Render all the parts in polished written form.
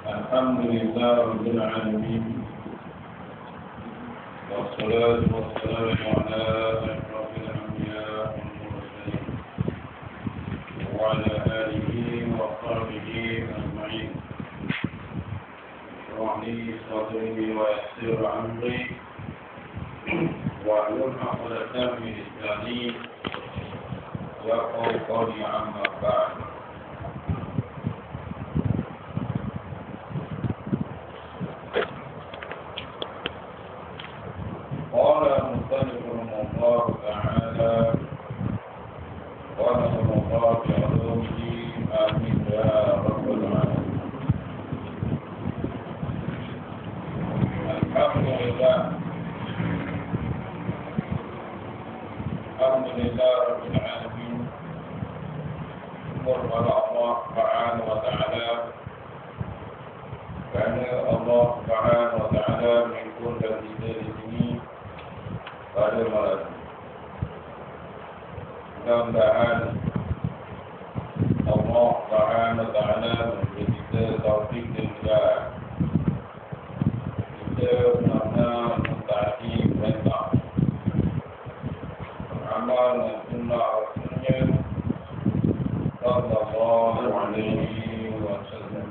Alhamdulillah Rabbil Alamin. Wassalatu wassalamu ala asyrafil anbiya wal mursalin wa ala alihi wa sahbihi ajma'in. Shrah li sadri wa yassir amri wa hlul 'uqdatam min lisani yafqahu qawli, amma ba'd. قال المصنف رحمه الله تعالى: ونسأل الله بعلومه آمين يا رب العالمين. الحمد لله رب العالمين. Syukur kepada Allah Subhanahu wa taala kerana Allah Subhanahu wa taala mengumpulkan kita di sini pada malam. Mudah-mudahan Allah Subhanahu wa taala memberi kita taufik dan hidayah. Kita benar-benar mentaati perintah, beramal dengan sunnah Rasulnya sallallahu alaihi wasallam.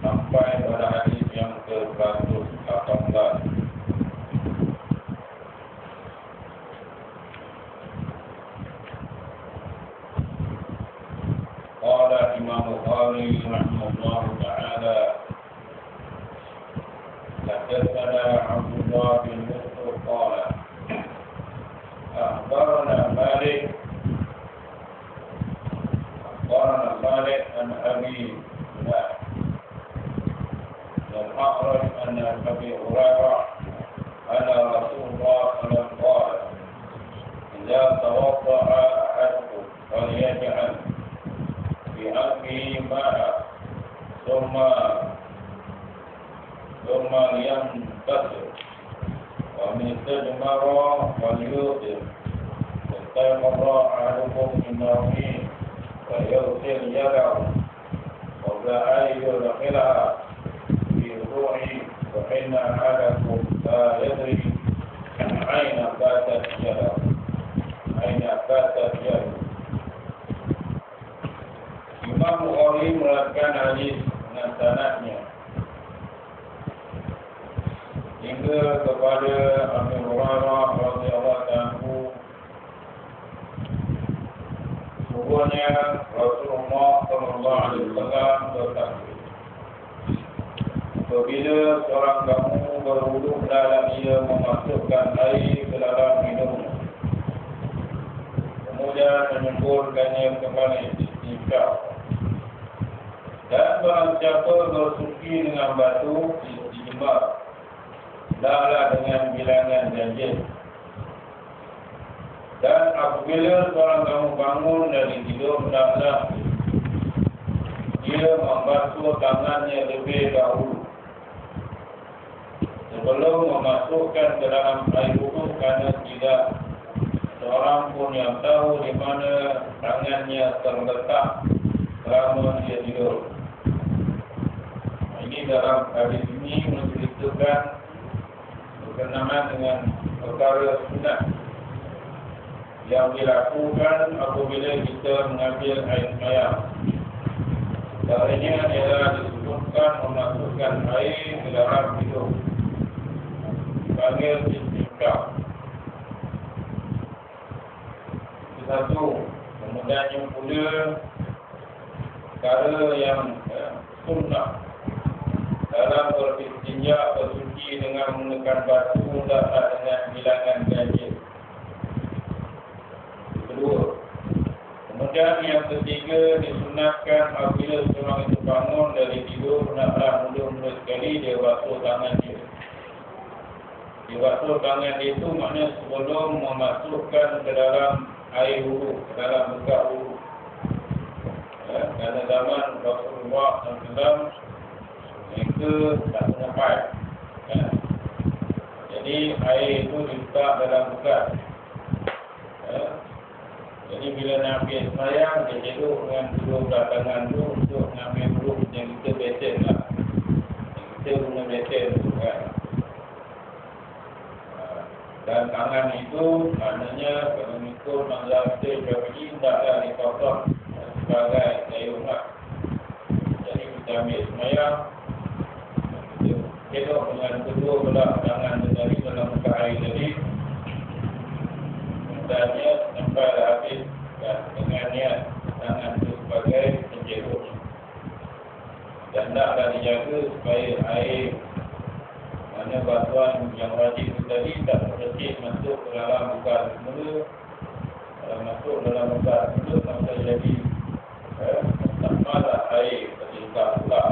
Sampai pada hadis yang ke-118. Qala Imam Bukhari rahimahullah ta'ala: Haddatsana Abdullah bin Yusuf qala akhbarana Malik an Abi الأعرج أن أبي هريرة أن رسول الله صلى الله عليه وسلم قال: إذا توضأ أحدكم فليجعل في أنفه ماء ثم لينتصر، ومن استجمر فليوتر، استيقظ أحدكم من نومه فليغسل يده قبل أن يدخلها فإن أحدكم لا يدري أين باتت يده. Imam Bukhari meriwayatkan hadis dengan sanadnya hingga kepada Abu Hurairah radhiyallahu anhu. Sesungguhnya Rasulullah sallallahu alaihi wasallam bersabda: apabila seorang kamu berwudu dalam ia memasukkan air ke dalam minumnya, kemudian menyemburkannya kembali istinja, dan barang siapa bersuci dengan batu istinja, hendaklah dengan bilangan ganjil. Dan apabila seorang kamu bangun dari tidur, hendaklah dia membasuh tangannya lebih dahulu sebelum memasukkan ke dalam air wudu, kerana tidak seorang pun yang tahu di mana tangannya terletak selama dia tidur. Ini dalam hadis ini menceritakan berkenaan dengan perkara sunat yang dilakukan apabila kita mengambil air semayang. Caranya ialah disebutkan memasukkan air ke dalam hidung, dipanggil istinja. Itu satu. Kemudian yang pula perkara yang sunnah dalam beristinja atau suci dengan menggunakan batu tak dengan bilangan ganjil. Kedua. Kemudian yang ketiga, disunatkan apabila seorang itu bangun dari tidur, hendaklah mula-mula sekali dia basuh tangan dia. Dia basuh tangan dia itu maknanya sebelum memasukkan ke dalam air wuduk, ke dalam bekas wuduk. Kerana zaman Rasulullah SAW mereka tak guna paip. Jadi air itu diletak dalam bekas. Jadi bila nak ambil sembahyang, dia cedok dengan kedua belah tangan tu untuk mengambil wuduk yang kita besen lah. Yang kita guna besen tu kan. Dan tangan itu maknanya kalau mengikut mazhab kita Syafi'i taklah dipotong sebagai dayung lah. Jadi kita ambil sembahyang, kita cedok dengan kedua belah tangan dari dalam bekas air tadi. Sebenarnya sampai habis dengan niat tangan itu sebagai penjeruk. Dan taklah dijaga supaya air mana batuan yang wajib itu tadi tak terkecil masuk ke dalam bekas semula. Kalau masuk dalam bekas semula maka jadi tak malah air terlibat pula.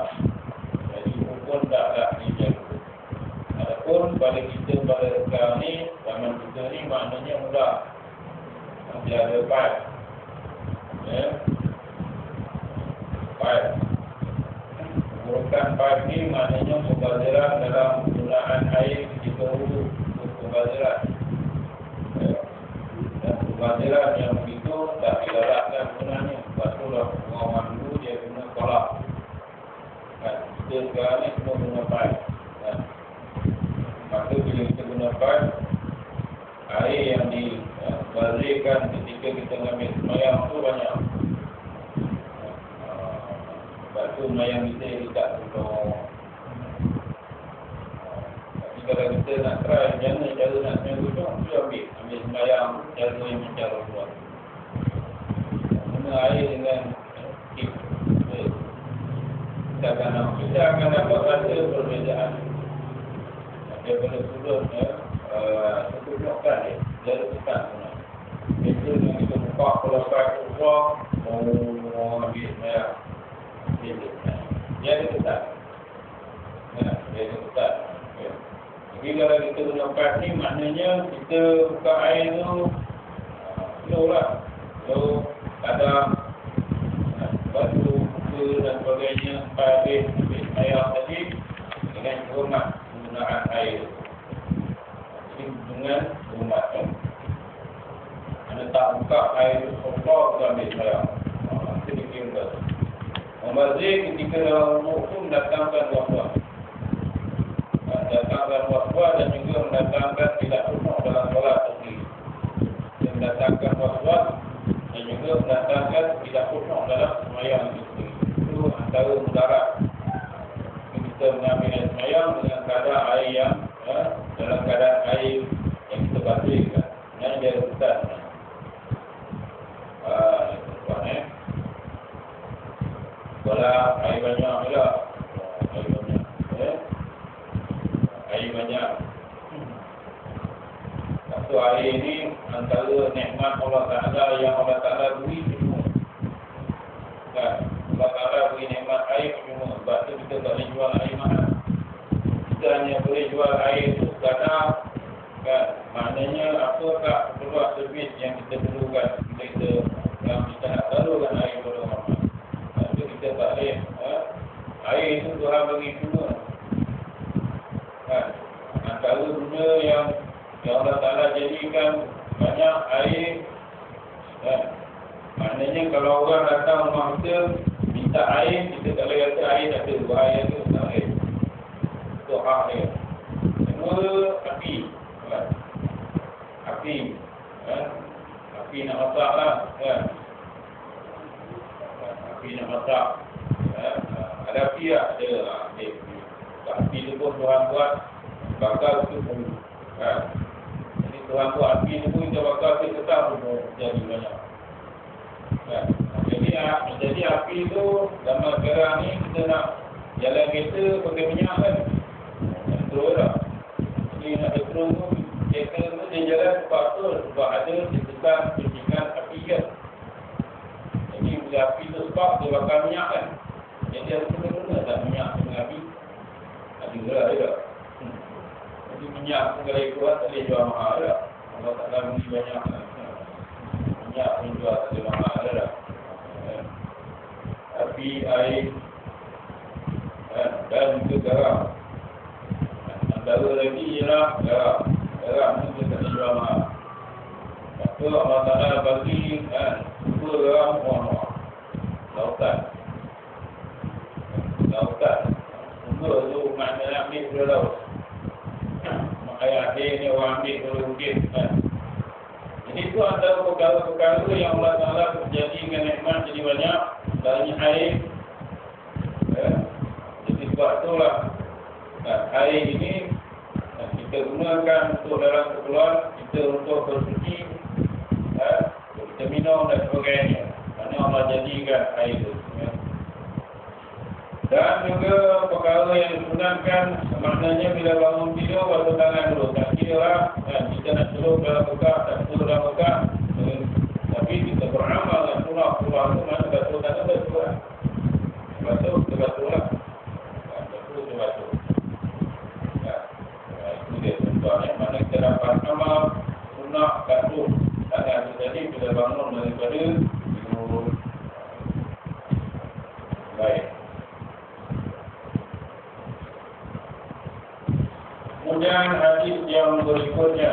Jadi hukum taklah dijaga. Adapun pada kita pada sekarang ni, zaman kita ni maknanya mula masih ada pipe. Pipe. Menggunakan pipe ni maknanya pembaziran dalam penggunaan air ketika wuduk. Pembaziran. Dan pembaziran yang begitu tak dilarangkan sebenarnya. Sebab tu lah orang dulu dia guna kolak. Kita sekarang ni semua guna pipe. Maka bila kita guna pipe, air yang dibazirkan ketika kita mengambil sembahyang tu banyak. Sebab tu sembahyang kita tak penuh. Tapi kalau kita nak try jangan cara nak sembahyang tu, kita ambil sembahyang cara yang macam Rasulullah. Guna air dengan tip. Kita akan dapat rasa perbezaan. Daripada sebelum satu blokan dia letakkan sebenarnya. Itu yang kita buka pelopak ubah mau ambil sembahyang. Dia ada ketat. Dia ada ketat. Jadi kalau kita guna pipe ni maknanya kita buka air tu slow lah. Slow, kadang batu, buka dan sebagainya sampai habis ambil sembahyang tadi dengan hormat penggunaan air. Jadi dengan hormatkan. Anda tak buka air itu kotor, kita ambil sembahyang. Itu dikira. Membazir ketika dalam wuduk itu mendatangkan was-was. Mendatangkan was-was dan juga mendatangkan tidak penuh dalam solat sendiri. Dan mendatangkan was-was dan juga mendatangkan tidak penuh dalam sembahyang itu sendiri. Itu antara mudarat. Kita mengambil sembahyang dengan keadaan air yang dalam keadaan air yang kita bazirkan. Yang dia letak. Kalau air banyak pula. Air banyak. Air banyak. Satu air ini antara nikmat Allah Ta'ala yang Allah Ta'ala beri semua. Kan? Allah Ta'ala beri nikmat air semua. Sebab tu kita tak boleh jual air mahal. Kita hanya boleh jual air itu kadang kan? Maknanya apa tak keluar servis yang kita perlukan. Kita nak salurkan air kepada orang. Itu kita tak boleh. Air itu Tuhan bagi semua. Kan? Antara benda yang Allah Ta'ala jadikan banyak air. Kan? Maknanya kalau orang datang rumah kita minta air, kita tak boleh kata air tak ada. Buat air tu tak air. Itu hak dia. Semua api. Kan? Api. Kan? Api nak masak lah. Kan? Api nak masak. Ada api lah. Ada api tu pun Tuhan buat. Bakar tu pun. Kan? Jadi Tuhan buat api tu pun kita bakar tu tetap pun jadi banyak. Kan? Jadi api tu zaman sekarang ni kita nak jalan kereta pakai minyak kan. Terus lah. tunggu kereta tu dia jalan sebab tu, sebab ada sesuatu pencingan api gas. Jadi bila api tu sebab dia bakar minyak kan. Jadi harus kena tak minyak dengan api. Ada lah juga. Jadi minyak pun kalau ikut tak boleh jual mahal lah. Allah Ta'ala beli banyak lah. Minyak pun jual tak boleh mahal lah. Api, air dan juga garam. Antara lagi ialah garam. Garam pun kita tak boleh jual mahal. Maka Allah Ta'ala bagi dua garam warna lautan. Semua tu maknanya ambil dua laut. Ayat dia ni orang ambil dua bukit kan. Jadi itu antara perkara-perkara yang Allah Ta'ala menjadikan nikmat jadi banyak. Dari air jadi sebab itulah air ini kita gunakan untuk dalam keperluan kita, untuk bersuci, kita minum dan sebagainya. Kerana Allah jadikan air itu dan juga perkara yang disunatkan, maknanya bila bangun tidur basuh tangan dulu. Tak kira lah kita nak tidur dalam bekak, tak tidur dalam bekak, tapi kita beramal dan pulang tu mana basuh tangan basuh lah. Basuh kita basuh lah. Basuh kita basuh. Itu dia contohnya. Mana kita dapat amal sunat basuh tangan itu tadi bila bangun daripada tidur. Baik. Kemudian hadis yang berikutnya,